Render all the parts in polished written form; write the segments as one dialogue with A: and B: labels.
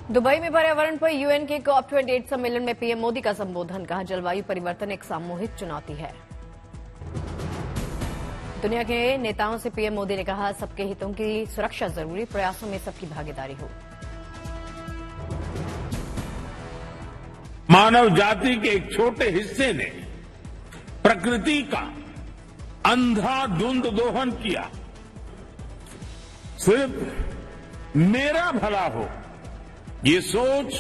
A: Dubai में पर्यावरण पर यूएन के COP28 सम्मेलन में पीएम मोदी का संबोधन। कहा, जलवायु परिवर्तन एक सामूहिक चुनौती है। दुनिया के नेताओं से पीएम मोदी ने कहा, सबके हितों की सुरक्षा जरूरी, प्रयासों में सबकी भागीदारी हो।
B: मानव जाति के एक छोटे हिस्से ने प्रकृति का अंधाधुंध दोहन किया। सिर्फ मेरा भला हो, ये सोच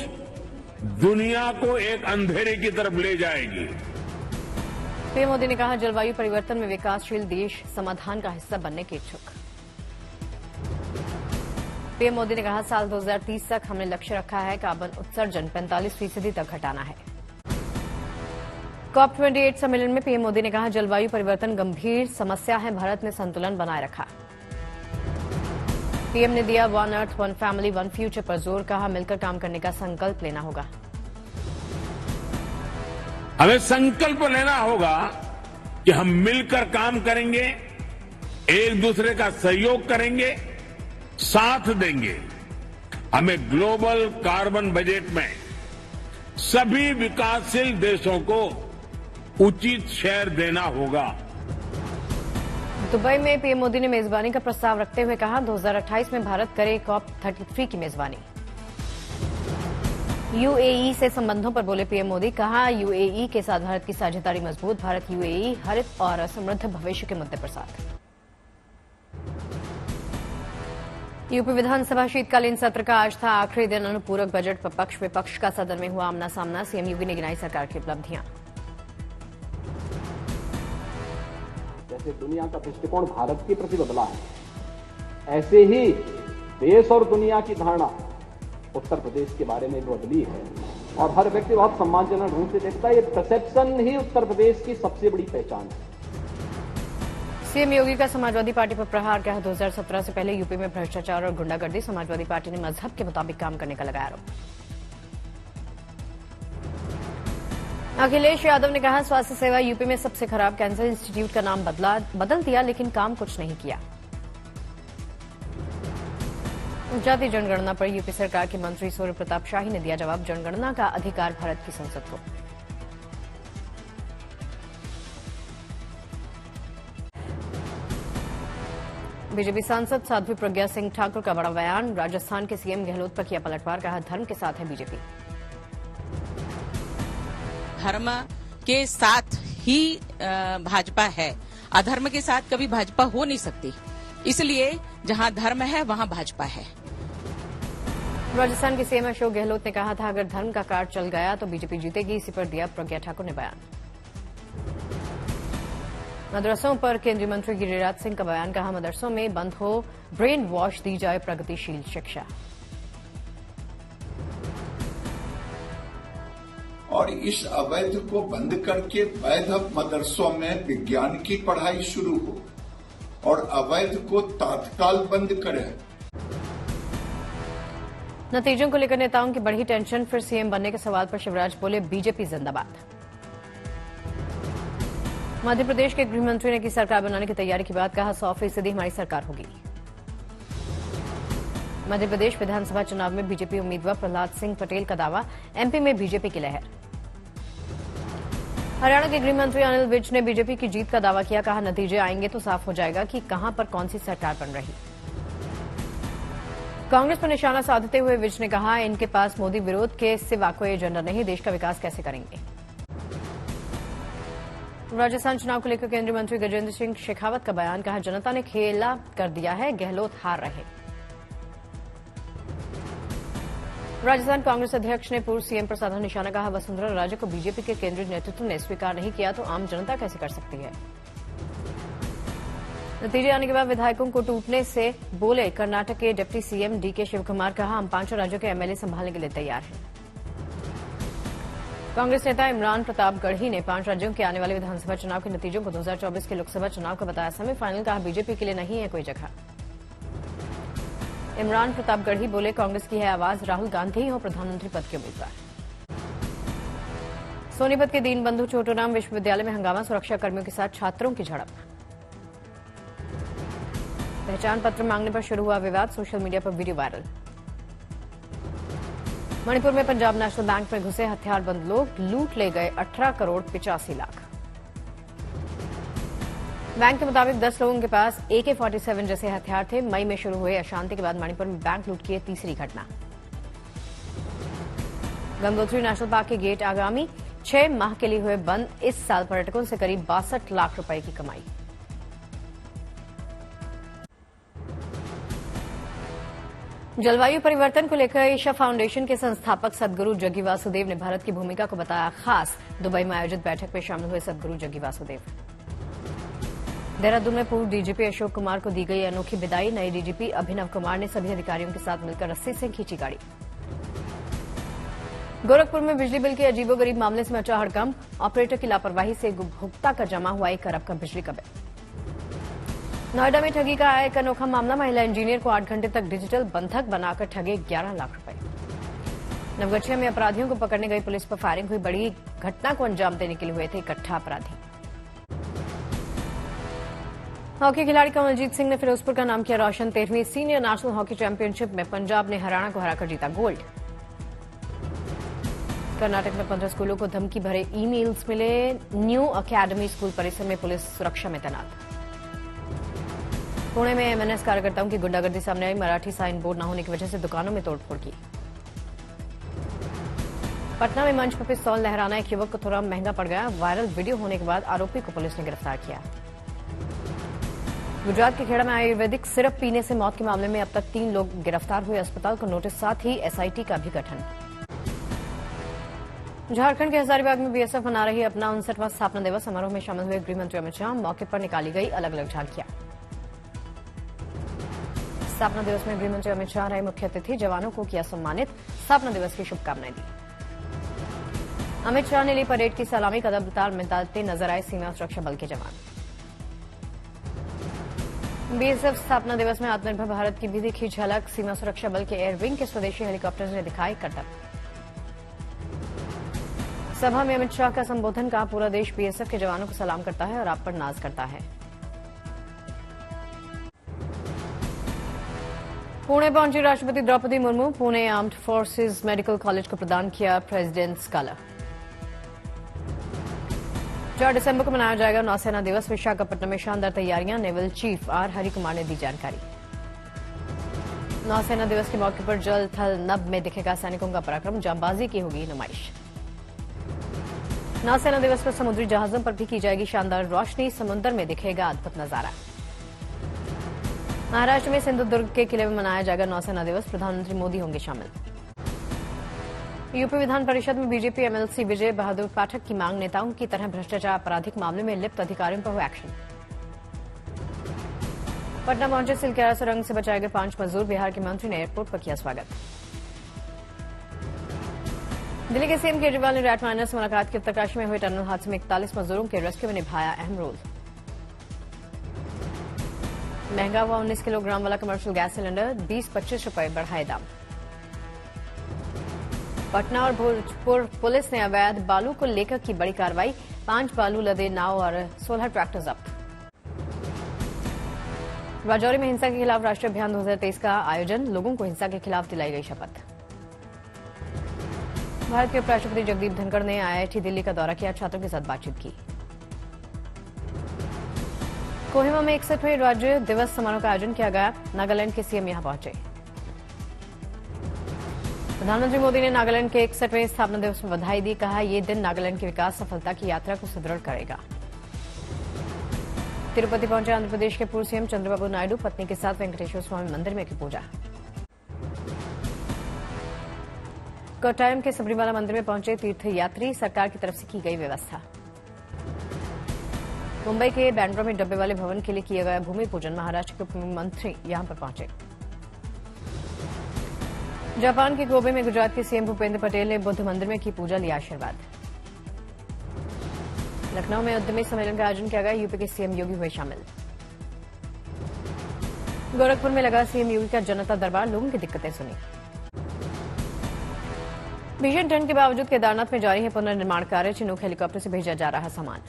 B: दुनिया को एक अंधेरे की तरफ ले जाएगी।
A: पीएम मोदी ने कहा, जलवायु परिवर्तन में विकासशील देश समाधान का हिस्सा बनने के इच्छुक। पीएम मोदी ने कहा, साल 2030 तक हमने लक्ष्य रखा है कार्बन उत्सर्जन 45% तक घटाना है। COP28 सम्मेलन में पीएम मोदी ने कहा, जलवायु परिवर्तन गंभीर समस्या है, भारत ने संतुलन बनाए रखा। पीएम ने दिया one earth one family one future पर जोर। कहा, मिलकर काम करने का संकल्प लेना होगा।
B: हमें संकल्प लेना होगा कि हम मिलकर काम करेंगे, एक दूसरे का सहयोग करेंगे, साथ देंगे। हमें ग्लोबल कार्बन बजट में सभी विकासशील देशों को उचित शेयर देना होगा।
A: दुबई में पीएम मोदी ने मेजबानी का प्रस्ताव रखते हुए कहा, 2028 में भारत करे COP33 की मेजबानी। यूएई से संबंधों पर बोले पीएम मोदी। कहा, यूएई के साथ भारत की साझेदारी मजबूत, भारत यूएई हरित और समृद्ध भविष्य के मुद्दे पर साथ। यूपी विधानसभा शीतकालीन सत्र का आज था आखिरी दिन। अनुपूरक बजट पर पक्ष विपक्ष का सदन में हुआ आमना सामना। सीएम योगी ने गिनाई सरकार की उपलब्धियां।
C: जैसे दुनिया का दृष्टिकोण भारत के प्रति बदला है, ऐसे ही देश और दुनिया की धारणा उत्तर प्रदेश के बारे में बदली है और हर व्यक्ति बहुत सम्मानजनक ढंग से देखता है। ये परसेप्शन ही उत्तर प्रदेश की सबसे बड़ी पहचान है।
A: सीएम योगी का समाजवादी पार्टी पर प्रहार। कहा, 2017 से पहले यूपी में भ्रष्टाचार और गुंडागर्दी। समाजवादी पार्टी ने मजहब के मुताबिक काम करने का लगाया आरोप। अखिलेश यादव ने कहा, स्वास्थ्य सेवा यूपी में सबसे खराब। कैंसर इंस्टीट्यूट का नाम बदल दिया, लेकिन काम कुछ नहीं किया। जाति जनगणना पर यूपी सरकार के मंत्री सूर्य प्रताप शाही ने दिया जवाब। जनगणना का अधिकार भारत की संसद को। बीजेपी सांसद साध्वी प्रज्ञा सिंह ठाकुर का बड़ा बयान। राजस्थान के सीएम गहलोत पर किया पलटवार। कहा, धर्म के साथ है बीजेपी।
D: धर्म के साथ ही भाजपा है, अधर्म के साथ कभी भाजपा हो नहीं सकती। इसलिए जहां धर्म है वहां भाजपा है।
A: राजस्थान के सीएम अशोक गहलोत ने कहा था, अगर धर्म का कार्ड चल गया तो बीजेपी जीतेगी। इसी पर दिया प्रज्ञा ठाकुर ने बयान। मदरसों पर केंद्रीय मंत्री गिरिराज सिंह का बयान। कहा, मदरसों में बंद हो ब्रेन वॉश, दी जाए प्रगतिशील शिक्षा।
E: और इस अवैध को बंद करके वैध मदरसों में विज्ञान की पढ़ाई शुरू हो और अवैध को तत्काल बंद करें।
A: नतीजों को लेकर नेताओं की बढ़ी टेंशन। फिर सीएम बनने के सवाल पर शिवराज बोले, बीजेपी जिंदाबाद। मध्य प्रदेश के गृह मंत्री ने की सरकार बनाने की तैयारी की बात। कहा, 100% हमारी सरकार होगी। मध्य प्रदेश विधानसभा चुनाव में बीजेपी उम्मीदवार प्रहलाद सिंह पटेल का दावा। एमपी में बीजेपी की लहर। हरियाणा के गृह मंत्री अनिल विज ने बीजेपी की जीत का दावा किया। कहा, नतीजे आएंगे तो साफ हो जाएगा कि कहां पर कौन सी सरकार बन रही। कांग्रेस पर निशाना साधते हुए विज ने कहा, इनके पास मोदी विरोध के सिवा कोई एजेंडा नहीं, देश का विकास कैसे करेंगे। राजस्थान चुनाव को लेकर केंद्रीय मंत्री गजेंद्र सिंह शेखावत का बयान। कहा, जनता ने खेला कर दिया है, गहलोत हार रहे। राजस्थान कांग्रेस अध्यक्ष ने पूर्व सीएम पर साधा निशाना। कहा, वसुंधरा राजे को बीजेपी के केंद्रीय नेतृत्व ने स्वीकार नहीं किया तो आम जनता कैसे कर सकती है। नतीजे आने के बाद विधायकों को टूटने से बोले कर्नाटक के डिप्टी सीएम डीके शिवकुमार। कहा, हम 5 राज्यों के एमएलए संभालने के लिए तैयार हैं। कांग्रेस नेता इमरान प्रताप गढ़ी ने 5 राज्यों के आने वाले विधानसभा चुनाव के नतीजों को 2024 के लोकसभा चुनाव का बताया सेमीफाइनल। कहा, बीजेपी के लिए नहीं है कोई जगह। इमरान प्रताप गढ़ी बोले, कांग्रेस की है आवाज, राहुल गांधी ही हो प्रधानमंत्री पद के उम्मीदवार। सोनीपत के दीनबंधु छोटूराम विश्वविद्यालय में हंगामा। सुरक्षा कर्मियों के साथ छात्रों की झड़प। पहचान पत्र मांगने पर शुरू हुआ विवाद। सोशल मीडिया पर वीडियो वायरल। मणिपुर में पंजाब नेशनल बैंक में घुसे हथियारबंद लोग लूट ले गए 18 करोड़ 85 लाख। बैंक के मुताबिक 10 लोगों के पास AK-47 जैसे हथियार थे। मई में शुरू हुए अशांति के बाद मणिपुर में बैंक लूट की है तीसरी घटना। गंगोत्री नेशनल पार्क के गेट आगामी 6 माह के लिए हुए बंद। इस साल पर्यटकों से करीब 62 लाख रुपए की कमाई। जलवायु परिवर्तन को लेकर ईशा फाउंडेशन के संस्थापक सदगुरु जग्गी वासुदेव ने भारत की भूमिका को बताया खास। दुबई में आयोजित बैठक में शामिल हुए सदगुरु जग्गी वासुदेव। देहरादून में पूर्व डीजीपी अशोक कुमार को दी गई अनोखी विदाई। नए डीजीपी अभिनव कुमार ने सभी अधिकारियों के साथ मिलकर रस्सी से खींची गाड़ी। गोरखपुर में बिजली बिल के अजीबोगरीब मामले से मचा हड़कंप। ऑपरेटर की लापरवाही से उपभोक्ता का जमा हुआ 1 अरब का बिजली का बिल। नोएडा में ठगी का आया एक अनोखा मामला। महिला इंजीनियर को 8 घंटे तक डिजिटल बंधक बनाकर ठगे 11 लाख रुपए। नवगछिया में अपराधियों को पकड़ने गई पुलिस पर फायरिंग हुई। बड़ी घटना को अंजाम देने के लिए हुए थे इकट्ठा अपराधी। हॉकी खिलाड़ी कमलजीत सिंह ने फिरोजपुर का नाम किया रोशन। 13वीं सीनियर नेशनल हॉकी चैंपियनशिप में पंजाब ने हरियाणा को हराकर जीता गोल्ड। कर्नाटक में 15 स्कूलों को धमकी भरे ईमेल्स मिले। न्यू अकेडमी स्कूल परिसर में पुलिस सुरक्षा में तैनात। पुणे में एमएनएस कार्यकर्ताओं की गुंडागर्दी सामने आई। मराठी साइन बोर्ड न होने की वजह से दुकानों में तोड़फोड़ की। पटना में मंच पर पिस्तौल लहराना एक युवक को थोड़ा महंगा पड़ गया। वायरल वीडियो होने के बाद आरोपी को पुलिस ने गिरफ्तार किया। गुजरात के खेड़ा में आयुर्वेदिक सिरप पीने से मौत के मामले में अब तक 3 लोग गिरफ्तार हुए। अस्पताल को नोटिस, साथ ही एसआईटी का भी गठन। झारखंड के हजारीबाग में बीएसएफ मना रही अपना 59वां स्थापना दिवस। समारोह में शामिल हुए गृहमंत्री अमित शाह। मौके पर निकाली गई अलग अलग झांकियां। स्थापना दिवस में गृहमंत्री अमित शाह रहे मुख्य अतिथि। जवानों को किया सम्मानित। स्थापना दिवस की शुभकामनाएं दी। अमित शाह ने ली परेड की सलामी। कदम ताल मिलाते नजर आए सीमा सुरक्षा बल के जवान। बीएसएफ स्थापना दिवस में आत्मनिर्भर भारत की भी दिखी झलक। सीमा सुरक्षा बल के एयर विंग के स्वदेशी हेलीकॉप्टर ने दिखाए करतब। सभा में अमित शाह का संबोधन। कहा पूरा देश बीएसएफ के जवानों को सलाम करता है और आप पर नाज करता है। पुणे पहुंची राष्ट्रपति Draupadi Murmu. Pune armed forces medical college को प्रदान किया प्रेसिडेंट्स कॉलर। 4 दिसंबर को मनाया जाएगा नौसेना दिवस। विशाखापट्टनम में शानदार तैयारियां। Naval chief are Hari Kumar ने दी जानकारी। नौसेना दिवस के मौके पर जल थल नभ में दिखेगा सैनिकों का पराक्रम। जांबाजी की होगी नुमाइश। नौसेना दिवस पर समुद्री जहाजों पर भी की जाएगी शानदार रोशनी। समुद्र में दिखेगा अद्भुत नजारा। महाराष्ट्र में सिंधुदुर्ग के किले में मनाया जाएगा नौसेना दिवस। प्रधानमंत्री मोदी होंगे शामिल। यूपी विधान परिषद में बीजेपी एमएलसी विजय बहादुर पाठक की मांग। नेताओं की तरह भ्रष्टाचार आपराधिक मामले में लिप्त अधिकारियों पर हो एक्शन। पटना पहुंचे सिलकेरा सुरंग से बचाए गए 5 मजदूर। बिहार के मंत्री ने एयरपोर्ट पर किया स्वागत। दिल्ली के सीएम केजरीवाल ने रैट माइनर से मुलाकात की। उत्तरकाशी में हुए टनल हादसे में 41 मजदूरों के रेस्क्यू में निभाया अहम रोल। महंगा हुआ 19 किलोग्राम वाला कमर्शियल गैस सिलेंडर। 20-25 रुपए बढ़ाए दाम। पटना और भोजपुर पुलिस ने अवैध बालू को लेकर की बड़ी कार्रवाई। 5 बालू लदे नाव और 16 ट्रैक्टर जब्त। राजौरी में हिंसा के खिलाफ राष्ट्रीय अभियान 2023 का आयोजन। लोगों को हिंसा के खिलाफ दिलाई गई शपथ। भारत के उपराष्ट्रपति जगदीप धनखड़ ने आईआईटी दिल्ली का दौरा किया। छात्रों के साथ बातचीत की। कोहिमा में 61वें राज्य दिवस समारोह का आयोजन किया गया। नागालैंड के सीएम यहां पहुंचे। प्रधानमंत्री मोदी ने नागालैंड के 61वें स्थापना दिवस में बधाई दी। कहा ये दिन नागालैंड की विकास सफलता की यात्रा को सुदृढ़ करेगा। तिरुपति पहुंचे आंध्र प्रदेश के पूर्व सीएम चंद्रबाबू नायडू। पत्नी के साथ वेंकटेश्वर स्वामी मंदिर में की पूजा। कोट्टायम के सबरीमाला मंदिर में पहुंचे तीर्थयात्री। सरकार की तरफ से की गई व्यवस्था। मुंबई के बैंड्रा में डब्बे वाले भवन के लिए किया गया भूमि पूजन। महाराष्ट्र के उप मुख्यमंत्री यहां पर पहुंचे। जापान के कोबे में गुजरात के सीएम भूपेंद्र पटेल ने बुद्ध मंदिर में की पूजा, लिया आशीर्वाद। लखनऊ में उद्यमी सम्मेलन का आयोजन किया गया। यूपी के सीएम योगी हुए शामिल। गोरखपुर में लगा सीएम योगी का जनता दरबार। लोगों की दिक्कतें सुनी। भीषण ठंड के बावजूद केदारनाथ में जारी है पुनर्निर्माण कार्य। चिनूक हेलीकॉप्टर से भेजा जा रहा सामान।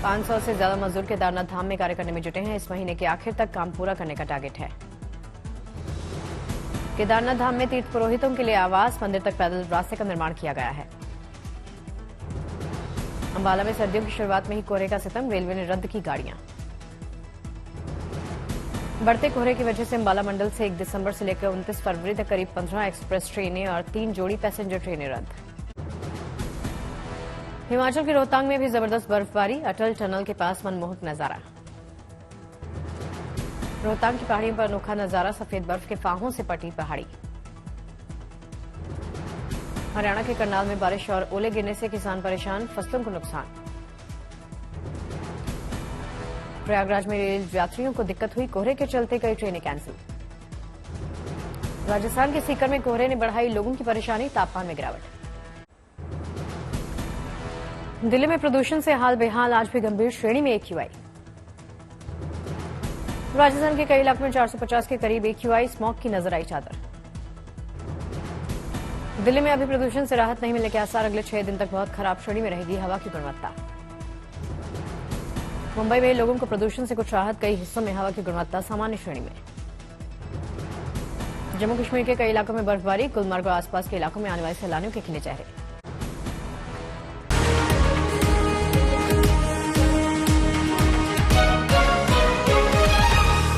A: 500 से ज्यादा मजदूर केदारनाथ धाम में कार्य करने में जुटे हैं। इस महीने के आखिर तक काम पूरा करने का टारगेट है। केदारनाथ धाम में तीर्थ पुरोहितों के लिए आवास, मंदिर तक पैदल रास्ते का निर्माण किया गया है। अंबाला में सर्दियों की शुरुआत में ही कोहरे का सितम, रेलवे ने रद्द की गाड़ियां। बढ़ते कोहरे की वजह से अंबाला मंडल से 1 दिसंबर से लेकर 29 फरवरी तक करीब 15 एक्सप्रेस ट्रेनें और 3 जोड़ी पैसेंजर ट्रेनें रद्द। हिमाचल के रोहतांग में भी जबरदस्त बर्फबारी, अटल टनल के पास मनमोहक नजारा। रोहतांग की पहाड़ियों पर अनोखा नजारा, सफेद बर्फ के फाहों से पटी पहाड़ी। हरियाणा के करनाल में बारिश और ओले गिरने से किसान परेशान, फसलों को नुकसान। प्रयागराज में रेल यात्रियों को दिक्कत हुई, कोहरे के चलते कई ट्रेनें कैंसिल। राजस्थान के सीकर में कोहरे ने बढ़ाई लोगों की परेशानी, तापमान में गिरावट। दिल्ली में प्रदूषण से हाल बेहाल, आज भी गंभीर श्रेणी में AQI। राजस्थान के कई इलाकों में 450 के करीब AQI, स्मॉग की नजर आई चादर। दिल्ली में अभी प्रदूषण से राहत नहीं मिलने के आसार, अगले 6 दिन तक बहुत खराब श्रेणी में रहेगी हवा की गुणवत्ता। मुंबई में लोगों को प्रदूषण से कुछ राहत, कई हिस्सों में हवा की गुणवत्ता सामान्य श्रेणी में। जम्मू कश्मीर के कई इलाकों में बर्फबारी, गुलमर्ग और आसपास के इलाकों में आने वाले सैलानियों के खिले चेहरे।